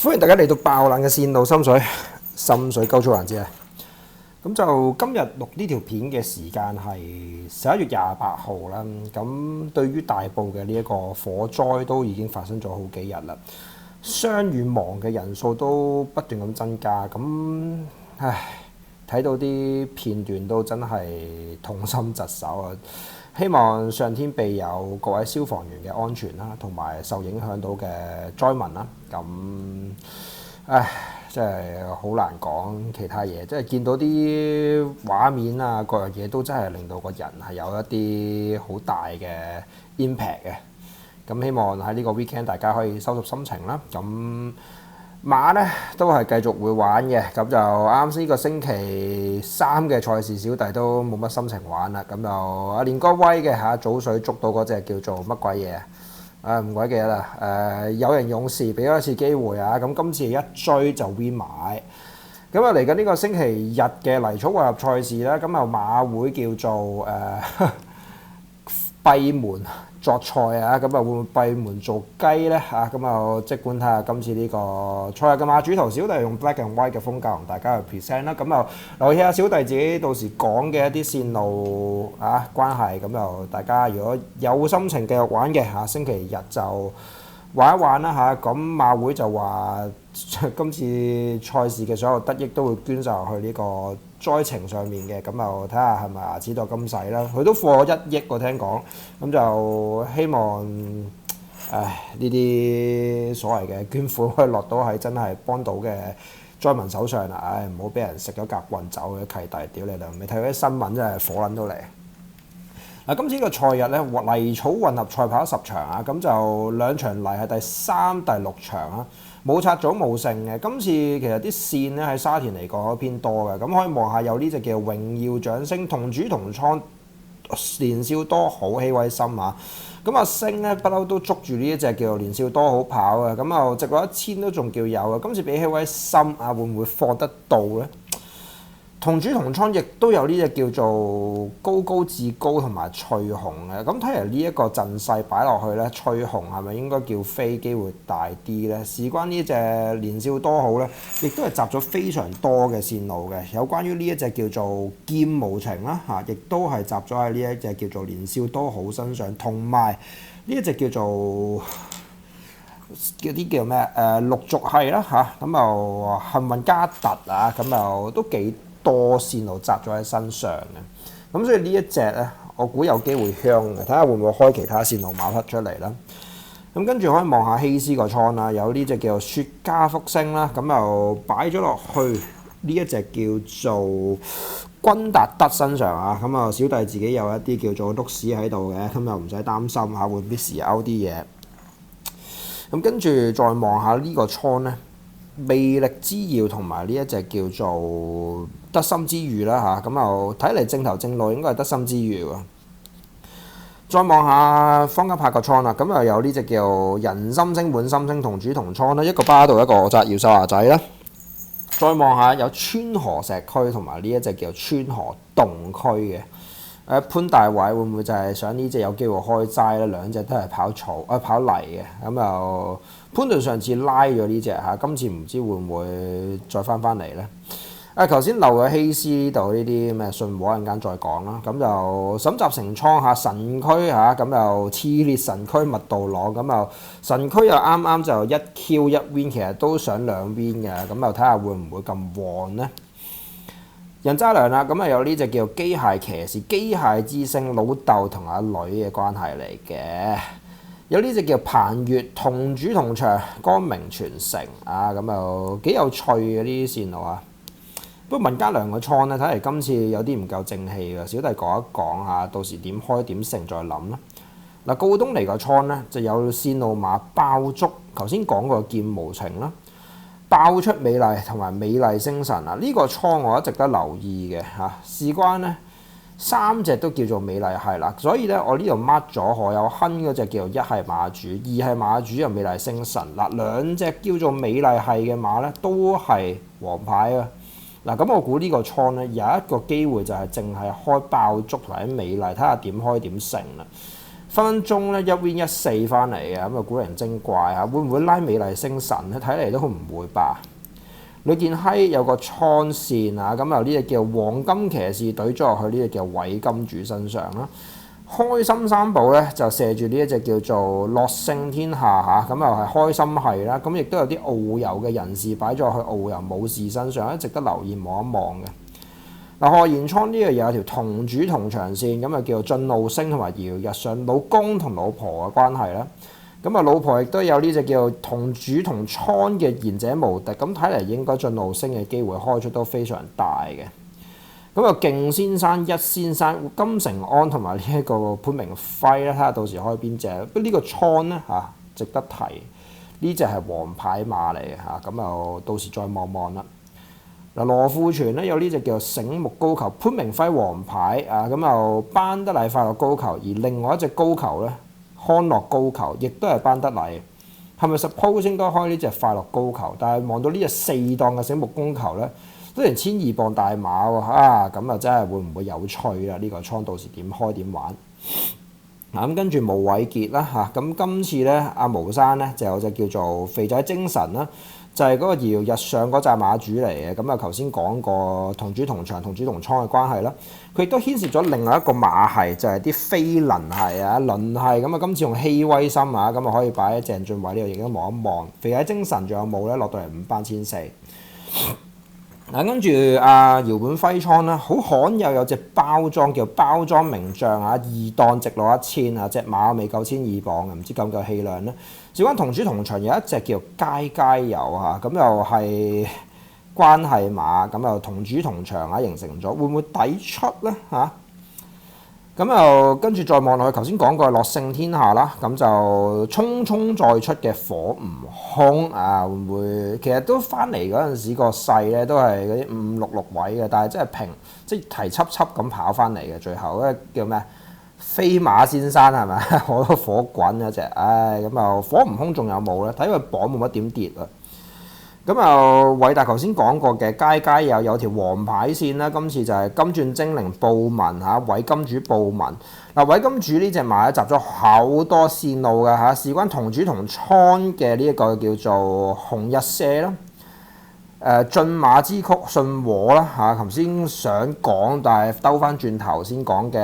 歡迎大家嚟到爆冷嘅線路心水溝粗環節啊！咁就今日錄呢條片嘅時間係11月28號啦。咁對於大埔嘅呢一個火災都已經發生咗好幾日啦，傷與亡嘅人數都不斷咁增加。咁睇到啲片段都真係痛心疾首啊！希望上天庇佑各位消防員嘅安全啦，同埋受影響到嘅災民啦。咁真係好難講其他嘢，即係見到啲畫面啊，各樣嘢都真係令到個人係有一啲好大嘅 impact 嘅。咁希望喺呢個 weekend 大家可以收拾心情啦。咁馬呢都係繼續會玩嘅，咁就啱先呢個星期三嘅賽事，小弟都冇乜心情玩啦。咁就阿連哥威嘅嚇早水捉到嗰隻叫做乜鬼嘢啊？唔鬼記得啦。有人勇士俾咗一次機會啊，咁今次一追就 win 埋。咁啊嚟緊呢個星期日嘅泥草混合賽事啦，咁啊馬會叫做閉門作賽啊，咁啊會唔會閉門做雞呢？嚇？咁啊即管睇下今次呢個賽日嘅馬主圖，小弟用 black and white 嘅風格同大家去 present 啦。咁啊留意下小弟自己到時講嘅一啲線路啊關係，咁就大家如果有心情繼續玩嘅嚇，星期日就玩一玩啦嚇。咁馬會就話今次賽事嘅所有得益都會捐晒去呢個災情上面嘅，咁就睇下係咪牙齒度金使啦。佢都貨咗1億我聽講，咁就希望呢啲所謂嘅捐款可以落到喺真係幫到嘅災民手上啦。唔好俾人食咗夾棍走嘅契弟，屌你兩味！睇嗰啲新聞真係火撚到嚟。嗱，今次呢個賽日咧，泥草混合賽跑咗10場啊，咁就2場泥係第3、第6場啊，冇拆組冇勝嘅。今次其實啲線咧喺沙田嚟講都偏多嘅，咁可以望下有呢隻叫榮耀掌聲，同主同倉年少多好希威森啊！咁阿星咧不嬲都捉住呢一隻叫做年少多好跑嘅，咁啊直落1000都仲叫有嘅。今次比希威森啊，會唔會放得到咧？同主同倉亦都有呢隻叫做高高至高同埋翠紅嘅，咁睇嚟呢一個陣勢擺落去咧，翠紅係咪應該叫飛機會大啲咧？事關呢隻年少多好咧，亦都係集咗非常多嘅線路嘅，有關於呢一隻叫做劍無情啦嚇，亦都係集咗喺呢一隻叫做年少多好身上，同埋呢一隻叫做啲叫咩陸續係啦嚇，咁就幸運加特啊，咁就都幾多線路擲咗喺身上嘅，咁所以呢一隻咧，我估有機會香嘅，睇下會唔會開其他線路馬匹出嚟啦。咁跟住可以望下希斯個倉啦，有呢隻叫做雪茄福星啦，咁就擺咗落去呢一隻叫做君達德身上啊，咁啊小弟自己有一啲叫做篤屎喺度嘅，咁又唔使擔心嚇會miss out啲嘢。咁跟住再望下呢個倉咧，魅力之耀同埋呢一隻叫做得心之餘啦嚇，咁又睇嚟正頭正路應該係得心之餘喎。再望下方家柏個倉啦，咁又有呢隻叫人心星滿心星同主同倉啦，一個巴度一個澤耀秀牙仔啦。再望下有川河石區同埋呢一隻叫川河洞區嘅。潘大偉會唔會就係想呢隻有機會開齋咧？兩隻都係跑跑泥嘅，咁又潘頓上次拉咗呢隻嚇，今次唔知會唔會再翻嚟咧？頭先漏咗希斯呢度呢啲咩信和，陣間再講啦。咁就沈集成倉下神區嚇，咁又熾烈神區麥道朗，咁又神區又啱啱就1 Q 1 win，其實都想2 win 嘅，咁又睇下會唔會咁旺呢？人渣良啦，咁啊有呢隻叫機械騎士、機械之星老豆同阿女嘅關係嚟嘅，有呢隻叫彭越同主同場光明傳承啊，咁又幾有趣嘅呢啲線路啊。不過文家良個倉咧，睇嚟今次有啲唔夠正氣嘅，小弟講一講下，到時點開點成再諗啦。嗱，告東尼個倉咧就有線路馬爆竹，頭先講過劍無情啦，爆出美麗同埋美麗星辰啊！呢個倉我都值得留意嘅嚇，事關咧3隻都叫做美麗係啦，所以咧我呢度 mark 咗我有亨嗰隻叫做1係馬主，2係馬主又美麗星辰嗱，2隻叫做美麗係嘅馬咧都係黃牌啊！嗱，咁我估呢個倉咧有一個機會就係淨係開爆竹同埋美麗，睇下點開點成啦。分分鐘咧一 win 一四翻嚟嘅，咁啊古靈精怪嚇，會唔會拉美麗星神咧？睇嚟都唔會吧。呂健熙有個倉線啊，咁由呢隻叫黃金騎士隊咗落去呢隻叫偽金主身上啦。開心三寶咧就射住呢一隻叫做樂勝天下嚇，咁又係開心係啦，咁亦都有啲澳遊嘅人士擺咗去澳遊武士身上，值得留意望一望嘅。嗱，賀賢倉呢個有條同主同場線，咁啊叫做進路星同埋姚日上老公同老婆嘅關係啦。咁啊老婆亦都有呢隻叫同主同倉嘅賢者無敵，咁睇嚟應該進路星嘅機會開出都非常大嘅。咁啊，勁先生、一先生、金城安同埋呢一個潘明輝咧，睇下到時開邊隻。不過呢個倉咧嚇值得提，呢隻係王牌馬嚟嘅嚇，咁就到時再望望啦。嗱，羅富全咧有呢隻叫醒目高球，潘明輝王牌啊，咁就班德禮快樂高球，而另外一隻高球咧康樂高球，亦都係班德禮。係咪 suppose 應該開呢隻快樂高球？但係望到呢隻四檔嘅醒目高球咧，都成1200磅大馬喎，咁啊真係會唔會有趣啦？呢個倉到時點開點玩？嗱，咁跟住毛偉傑啦嚇，咁今次咧阿毛生咧就有隻叫做肥仔精神啦，就係嗰個姚日上嗰紮馬主嚟嘅。咁啊頭先講過同主同場、同主同倉嘅關係啦，佢亦都牽涉咗另外一個馬系，就係啲飛輪系啊、輪系。咁啊今次用希威森啊，咁啊可以擺喺鄭俊偉呢度，亦都望一望。肥仔精神仲有冇咧？落到嚟5班1400。嗱，跟住阿姚本輝倉啦，好罕有隻包裝叫包裝名將啊，二檔直落1000啊，隻馬未夠1200磅嘅，唔知夠唔夠氣量咧？事關同主同場有一隻叫佳佳遊嚇，咁又係關係馬，咁又同主同場啊，形成咗，會唔會抵出咧嚇？咁又跟住再望落去，頭先講過樂勝天下啦，咁就匆匆再出嘅火悟空啊，會唔會其實都翻嚟嗰陣時個勢咧都係嗰啲566位嘅，但係真係平即係提輯輯咁跑翻嚟嘅，最後嗰叫咩飛馬先生係咪？我都火滾嗰隻，咁又火悟空仲有冇咧？睇佢榜冇乜點跌啊！咁又偉達頭先講過嘅佳佳又有條黃牌線啦，今次就係金鑽精靈布文嚇，偽金主布文。嗱，偽金主呢隻馬咧集咗好多線路嘅嚇，事關同主同倉嘅呢一個叫做紅日社啦，駿馬之曲信和啦嚇，頭先想講但係兜翻轉頭先講嘅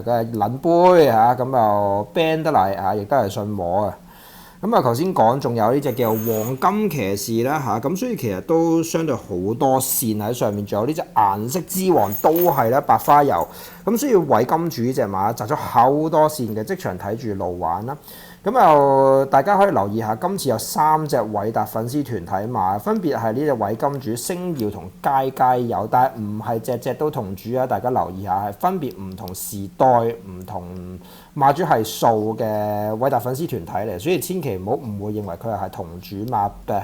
嘅撚杯嚇，咁又 band 得嚟嚇，亦都係信和嘅。咁啊，頭先講仲有呢隻叫黃金騎士啦嚇，咁所以其實都相對好多線喺上面，仲有呢隻顏色之王都係啦，白花油。咁所以偽金主呢隻馬集咗好多線嘅，即場睇住路玩啦。咁又大家可以留意下，今次有3隻偉達粉絲團體馬，分別係呢隻偽金主、星耀同佳佳友，但係唔係隻隻都同主啊！大家留意下，係分別唔同時代、唔同馬主係數嘅偉達粉絲團體嚟，所以千祈唔好誤會認為佢係同主馬嘅。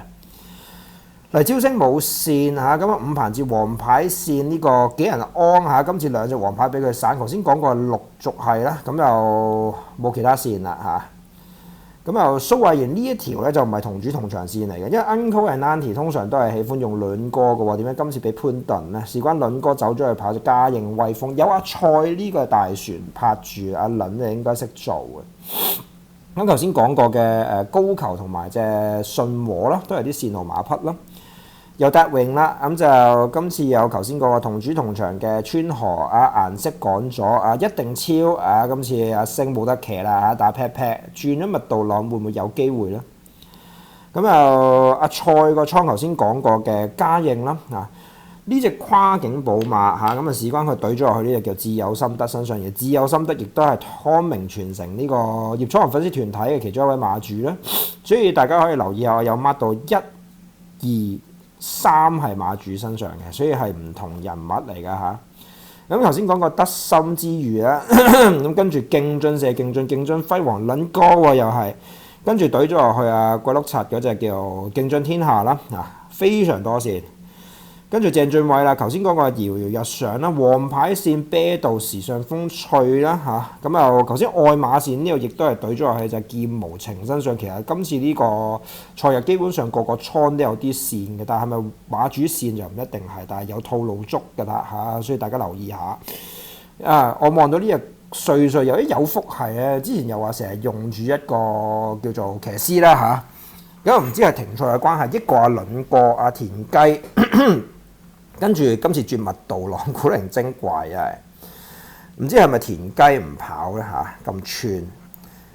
嚟招星冇線嚇，咁啊五彭至黃牌線呢個紀仁安嚇，今次2隻黃牌俾佢散。頭先講過陸續係啦，咁又冇其他線啦嚇。咁又蘇慧賢呢一條咧就唔係同主同場線嚟嘅，因為 Uncle and Auntie 通常都係喜歡用卵哥嘅喎，點解今次俾潘頓咧？事關卵哥走咗去跑隻嘉應威風，有阿蔡呢個大船拍住阿卵就應該識做嘅。咁頭先講過嘅高球同埋隻信和啦，都係啲線路馬匹啦。又達榮啦，咁就今次有頭先個同主同場嘅川河啊，顏色趕咗啊，一定超啊！今次阿星冇得騎啦嚇，打 pat pat 轉咗密度浪會唔會有機會咧？咁又阿蔡個倉頭先講過嘅嘉應啦，呢隻跨境寶馬嚇，咁啊事關佢懟咗落去呢隻叫自有心得身上嘅，自有心得亦都係康明傳承呢個葉楚雲粉絲團體嘅其中一位馬主啦，所以大家可以留意下，我有 mark 到1、2、3係馬主身上嘅，所以係唔同人物嚟㗎嚇。咁頭先講過得心之餘啦，咁跟住競進射競進輝煌撚高喎又係，跟住懟咗落去啊鬼碌柒嗰隻叫競進天下啦，非常多線。跟住鄭俊偉啦，頭先講過搖搖日上啦，黃牌線啤到時尚風趣啦嚇，咁又頭先愛馬線呢度亦都係懟咗落去就係劍無情身上。其實今次呢個賽日基本上個倉都有啲線嘅，但係咪馬主線就唔一定係，但係有套路足㗎啦嚇，所以大家留意下。我望到呢隻歲歲有啲有福係咧，之前又話成日用住一個叫做騎師啦嚇，咁唔知係停賽嘅關係，一個阿倫過阿田雞，跟住今次轉麥道朗古靈精怪又係，唔知係咪田雞唔跑咧嚇咁串。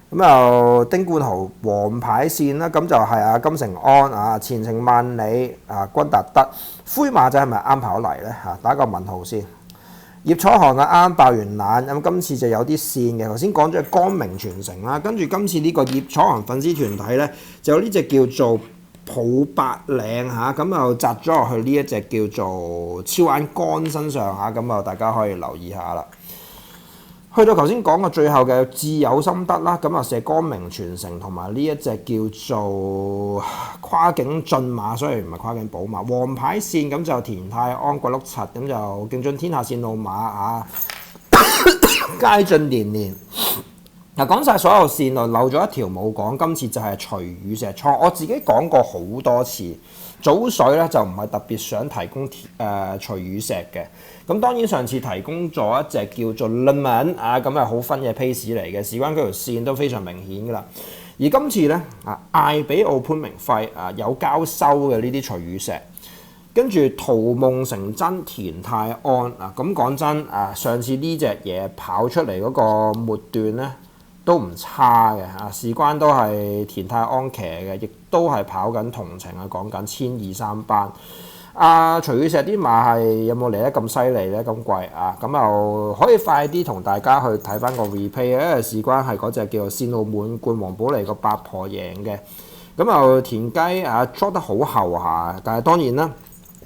咁又丁冠豪黃牌線啦，咁就係阿金城安啊、前程萬里啊、君達德灰馬仔係咪啱跑嚟咧嚇？打個問號先。葉楚航啊啱爆完冷，咁今次就有啲線嘅。頭先講咗係光明傳承啦，跟住今次呢個葉楚航粉絲團體咧，就有呢隻叫做普白領嚇，咁又擲咗落去呢一隻叫做超眼杆身上嚇，咁啊大家可以留意下啦。去到頭先講嘅最後嘅自有心得啦，咁啊射光明傳承同埋呢一隻叫做跨境駿馬，雖然唔係跨境寶馬，黃牌線咁就田泰安鬼碌柒，咁就競進天下線路馬啊，佳進連連。嗱講晒所有線路，漏咗一條冇講，今次就係徐宇石倉，我自己講過好多次。早水咧就唔係特別想提供徐宇石嘅，咁當然上次提供咗一隻叫做 Lemon 啊，咁係好分嘅 pace 嚟嘅，事關嗰條線都非常明顯㗎啦。而今次咧艾比奧潘明輝有交收嘅呢啲徐宇石，跟住陶夢成真田泰安咁講真上次呢隻嘢跑出嚟嗰個末段咧，都唔差嘅事關都係田泰安騎嘅，亦都係跑緊同程講緊1200-1300班。徐宇石啲馬係有冇嚟得咁犀利咧？咁貴咁又可以快啲同大家去睇翻個 replay， 因為事關係嗰隻叫做線路滿貫黃寶嚟個八婆贏嘅，咁又田雞捉得好後下，但係當然啦，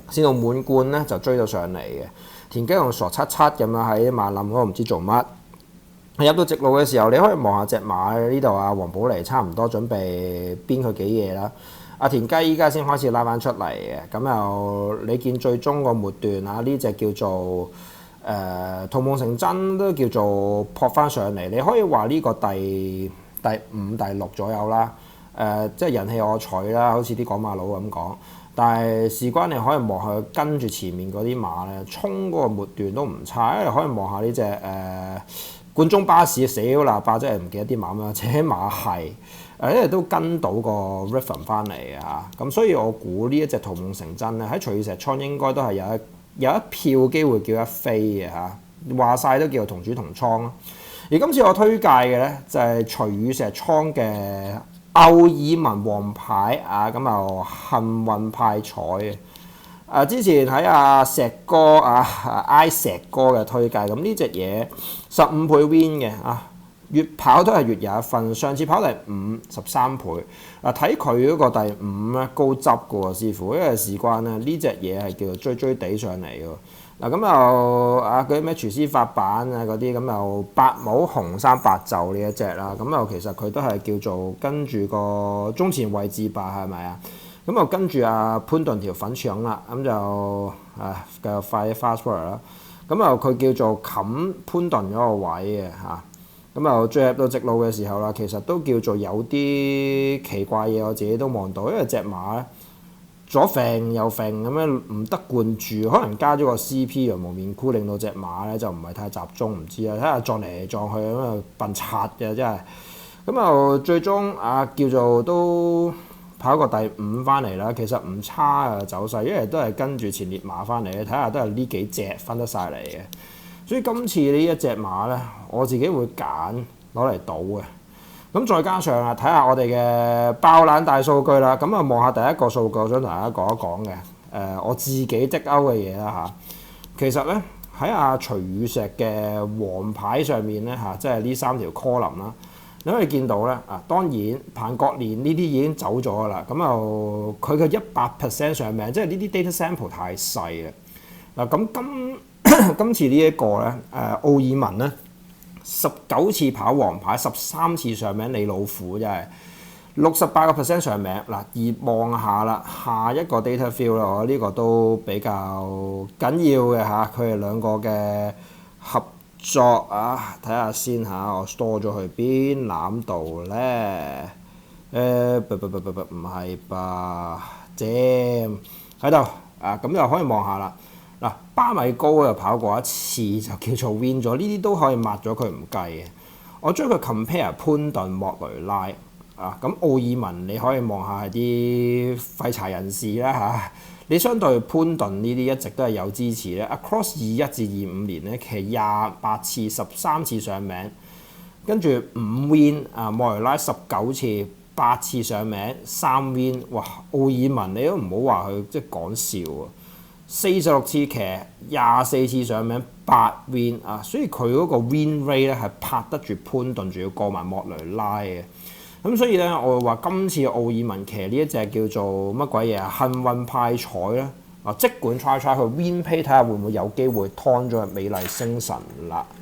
線路滿貫咧就追咗上嚟嘅，田雞用傻七七咁樣喺馬林嗰度唔知做乜。入到直路嘅時候，你可以望下隻馬呢度黃寶嚟差唔多準備鞭佢幾嘢啦。田雞依家先開始拉翻出嚟嘅，咁又你見最終個末段呢隻叫做陶夢成真都叫做撲翻上嚟，你可以話呢個第5、第6左右啦。即係人氣我取啦，好似啲港馬佬咁講。但係事關你可以望下佢跟住前面嗰啲馬咧，衝嗰個末段都唔差，因為可以望下呢隻冠忠巴士死咗喇叭，真係唔記得啲馬啦，這馬係因為都跟到個 rhythm 翻嚟嘅嚇，咁所以我估呢一隻陶夢成真咧喺徐宇石倉應該都係有一票機會叫一飛嘅嚇，話晒都叫同主同倉咯。而今次我推介嘅咧就係徐宇石倉嘅歐爾文黃牌咁又幸運派彩嘅。之前喺石哥挨石哥嘅推介，咁呢隻嘢15倍 win 嘅越跑都係越有一分。上次跑第5 13倍，睇佢嗰個第5咧高執嘅喎師傅，因為事關咧呢隻嘢係叫做追追地上嚟嘅。咁又嗰啲咩廚師發版嗰啲，咁又白帽紅衫白袖呢一隻啦，咁又其實佢都係叫做跟住個中前位置吧，係咪啊？咁就跟住潘頓條粉腸啦，咁就繼續快啲 fast forward 啦。咁又佢叫做冚潘頓嗰個位嘅咁又最入到直路嘅時候啦，其實都叫做有啲奇怪嘢，我自己都望到，因為隻馬咧左揈右揈咁樣唔得貫住，可能加咗個 CP 羊毛面箍，令到隻馬咧就唔係太集中，唔知睇下撞嚟撞去咁啊笨柒嘅真係。咁又最終叫做都跑個第5翻嚟啦，其實唔差嘅走勢，因為都係跟住前列馬翻嚟，睇下都係呢幾隻分得晒嚟嘅。所以今次呢一隻馬咧，我自己會揀攞嚟賭嘅。咁再加上睇下我哋嘅爆冷大數據啦，咁望下第一個數據，我想同大家講一講嘅我自己積歐嘅嘢啦其實咧喺徐宇石嘅黃牌上面咧即係呢3條 column 啦。你可以見到咧當然彭國連呢啲已經走咗㗎啦，咁又佢嘅100% 上名，即係呢啲 data sample 太細啦。咁今次呢一個咧奧爾文咧19次跑黃牌，13次上名，你老虎真係68% 上名而望下啦，下一個 data field 啦，我呢個都比較緊要嘅佢哋兩個嘅合作睇下先我 store 咗去邊攬度咧？唔係吧？正喺度咁又可以望下啦。嗱，巴米高又跑過一次就叫做 win 咗，呢啲都可以抹咗佢唔計嘅。我將佢 compare 潘頓、莫雷拉啊，咁奧爾文你可以望下係啲廢柴人士啦嚇。你相對潘頓呢啲一直都係有支持咧。Across 21至25年咧，其實28次13次上名，跟住5 win 啊，莫雷拉19次8次上名3 win， 哇！奧爾文你都唔好話佢即係講笑啊，46次騎24次上名8 win 啊，所以佢嗰個 win rate 咧係拍得住潘頓，仲要過埋莫雷拉嘅。咁所以咧，我會話今次奧爾文騎呢一隻叫做乜鬼嘢啊？幸運派彩咧啊，即管 try 佢 win pay 睇下會唔會有機會劏咗美麗星辰啦〜